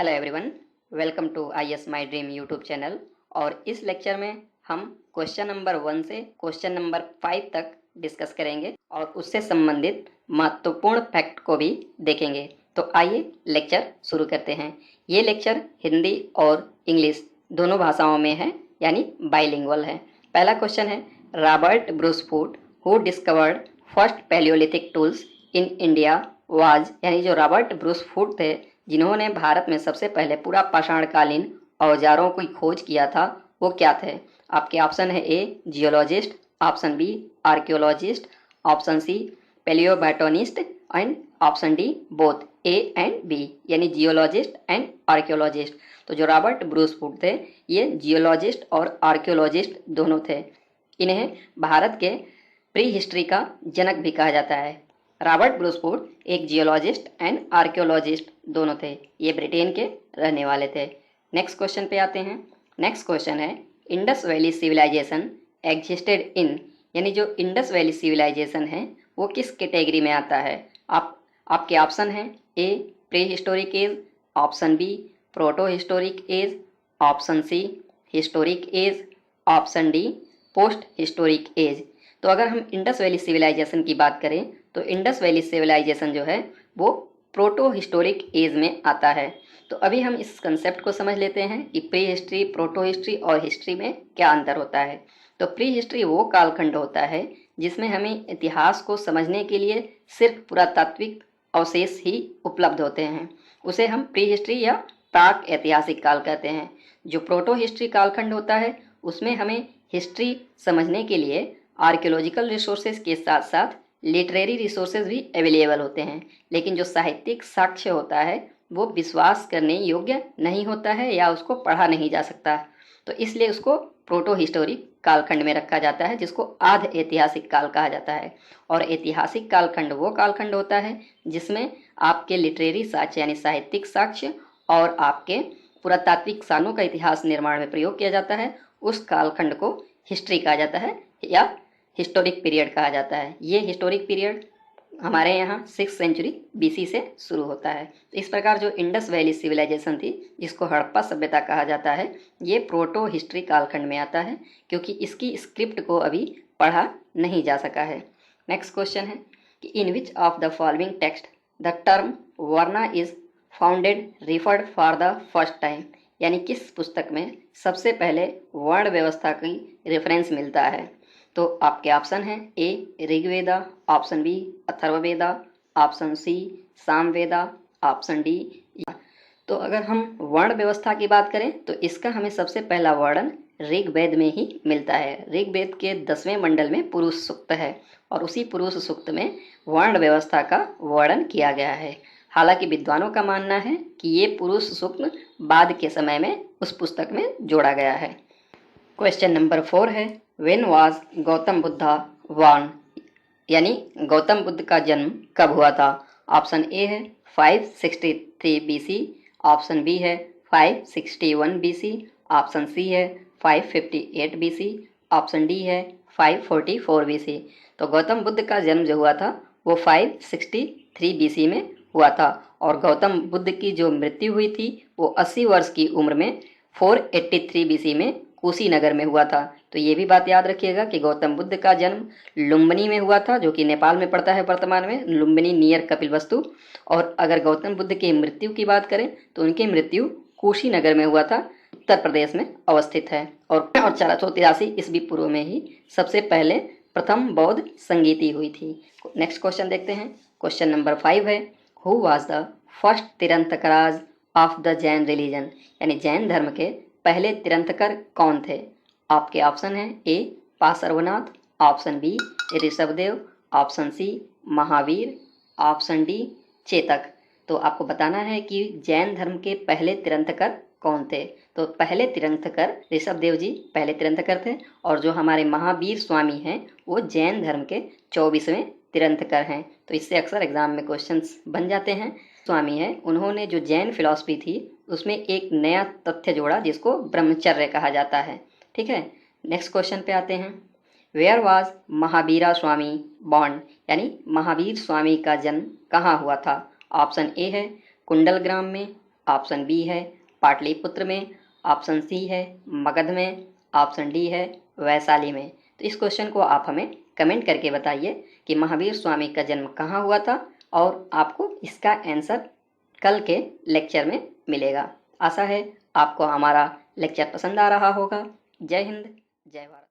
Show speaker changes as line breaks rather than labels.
Hello everyone, welcome to IS my dream YouTube channel. और इस lecture में हम क्वेश्चन नंबर 1 से क्वेश्चन नंबर 5 तक डिस्कस करेंगे और उससे संबंधित महत्वपूर्ण फैक्ट को भी देखेंगे। तो आइए लेक्चर शुरू करते हैं। ये लेक्चर हिंदी और इंग्लिश दोनों भाषाओं में है, यानी बाइलिंगुअल है। पहला क्वेश्चन है, Robert Bruce Foote who discovered first Palaeolithic tools in India was, यानी जो रॉबर्ट ब्रूस फूट थे जिन्होंने भारत में सबसे पहले पूरा पाषाणकालीन औजारों की खोज किया था, वो क्या थे? आपके ऑप्शन है A geologist, option B archaeologist, option C palaeobotanist and option D both A and B, यानी जियोलॉजिस्ट एंड आर्कियोलॉजिस्ट। तो जो रॉबर्ट ब्रूस फूट थे ये जियोलॉजिस्ट और आर्कियोलॉजिस्ट दोनों थे। इन्हें भारत के प्री हिस्ट्री का जनक भी कहा जाता है। रॉबर्ट ब्रूस फूट एक जियोलॉजिस्ट एंड आर्कियोलॉजिस्ट दोनों थे। ये ब्रिटेन के रहने वाले थे। नेक्स्ट क्वेश्चन पे आते हैं। नेक्स्ट क्वेश्चन है, Indus valley civilisation existed in, यानी जो इंडस वैली सिविलाइजेशन है वो किस कैटेगरी में आता है? आपके ऑप्शन हैं A prehistoric age, option B protohistoric age, option C historic age, option D post historic age. तो अगर हम इंडस वैली सिविलाइजेशन की बात करें तो इंडस वैली सिविलाइजेशन जो है वो प्रोटो हिस्टोरिक एज में आता है। तो अभी हम इस कंसेप्ट को समझ लेते हैं कि प्री हिस्ट्री, प्रोटो हिस्ट्री और हिस्ट्री में क्या अंतर होता है। तो प्री हिस्ट्री वो कालखंड होता है जिसमें हमें इतिहास को समझने के लिए सिर्फ पुरातात्विक अवशेष ही उपलब्ध होते हैं। उसे हम प्री हिस्ट्री या प्राक ऐतिहासिक काल कहते हैं। जो प्रोटो हिस्ट्री कालखंड होता है उसमें हमें हिस्ट्री समझने के लिए आर्कियोलॉजिकल रिसोर्सेज के साथ साथ लिटरेरी रिसोर्सेज भी अवेलेबल होते हैं, लेकिन जो साहित्यिक साक्ष्य होता है वो विश्वास करने योग्य नहीं होता है या उसको पढ़ा नहीं जा सकता। तो इसलिए उसको प्रोटो हिस्टोरिक कालखंड में रखा जाता है, जिसको आध ऐतिहासिक काल कहा जाता है। और ऐतिहासिक कालखंड वो कालखंड होता है जिसमें आपके लिटरेरी साक्ष्य यानी साहित्यिक साक्ष्य और आपके पुरातात्विक सानों का इतिहास निर्माण में प्रयोग किया जाता है। उस कालखंड को हिस्ट्री कहा जाता है या हिस्टोरिक पीरियड कहा जाता है। ये हिस्टोरिक पीरियड हमारे यहाँ 6th सेंचुरी BC से शुरू होता है। तो इस प्रकार जो इंडस वैली सिविलाइजेशन थी जिसको हड़प्पा सभ्यता कहा जाता है, ये प्रोटो हिस्ट्री कालखंड में आता है क्योंकि इसकी स्क्रिप्ट को अभी पढ़ा नहीं जा सका है। नेक्स्ट क्वेश्चन है कि in which of the following text the term varna is founded referred for the first time, यानी किस पुस्तक में सबसे पहले वर्ण व्यवस्था की रेफरेंस मिलता है? तो आपके ऑप्शन हैं A Rigveda, option B Atharvaveda, option C Samaveda, option D. तो अगर हम वर्ण व्यवस्था की बात करें तो इसका हमें सबसे पहला वर्णन ऋग्वेद में ही मिलता है। ऋग्वेद के 10वें मंडल में पुरुष सूक्त है और उसी पुरुष सूक्त में वर्ण व्यवस्था का वर्णन किया गया है। हालांकि विद्वानों का मानना है कि ये पुरुष सूक्त बाद के समय में उस पुस्तक में जोड़ा गया है। क्वेश्चन नंबर 4 है, when was Gautam Buddha born, यानी गौतम बुद्ध का जन्म कब हुआ था? ऑप्शन ए है 563 BC, ऑप्शन बी है 561 BC, ऑप्शन सी है 558 BC, ऑप्शन डी है 544 BC। तो गौतम बुद्ध का जन्म जो हुआ था वो 563 BC में हुआ था और गौतम बुद्ध की जो मृत्यु हुई थी वो 80 वर्ष की उम्र में 483 BC में कुशीनगर में हुआ था। तो ये भी बात याद रखिएगा कि गौतम बुद्ध का जन्म लुम्बिनी में हुआ था, जो कि नेपाल में पड़ता है वर्तमान में, लुम्बिनी नियर कपिलवस्तु। और अगर गौतम बुद्ध की मृत्यु की बात करें तो उनकी मृत्यु कुशीनगर में हुआ था, उत्तर प्रदेश में अवस्थित है। और 483 ईस्वी पूर्व में ही सबसे पहले प्रथम बौद्ध संगीति हुई थी। नेक्स्ट क्वेश्चन देखते हैं। क्वेश्चन नंबर 5 है, who was the first तीर्थंकराज of the Jain religion, यानी जैन धर्म के पहले तीर्थंकर कौन थे? आपके ऑप्शन हैं A Parshvanath, option B Rishabhdev, option C Mahavir, option D Chetak. तो आपको बताना है कि जैन धर्म के पहले तीर्थंकर कौन थे। तो पहले तीर्थंकर ऋषभदेव जी पहले तीर्थंकर थे और जो हमारे महावीर स्वामी हैं वो जैन धर्म के 24वें तीर्थंकर हैं। तो इससे अक्सर एग्जाम में क्वेश्चंस बन जाते हैं। स्वामी है उन्होंने जो जैन फिलॉसफी थी उसमें एक नया तथ्य जोड़ा जिसको ब्रह्मचर्य कहा जाता है। ठीक है, नेक्स्ट क्वेश्चन पे आते हैं। Where was Mahavira Swami born, यानी महावीर स्वामी का जन्म कहाँ हुआ था? ऑप्शन ए है कुंडल ग्राम में, ऑप्शन बी है पाटलिपुत्र में, ऑप्शन सी है मगध में, ऑप्शन डी है वैशाली में। तो इस क्वेश्चन को आप हमें कमेंट करके बताइए कि महावीर स्वामी का जन्म कहाँ हुआ था, और आपको इसका आंसर कल के लेक्चर में मिलेगा। आशा है आपको हमारा लेक्चर पसंद आ रहा होगा। जय हिंद, जय भारत।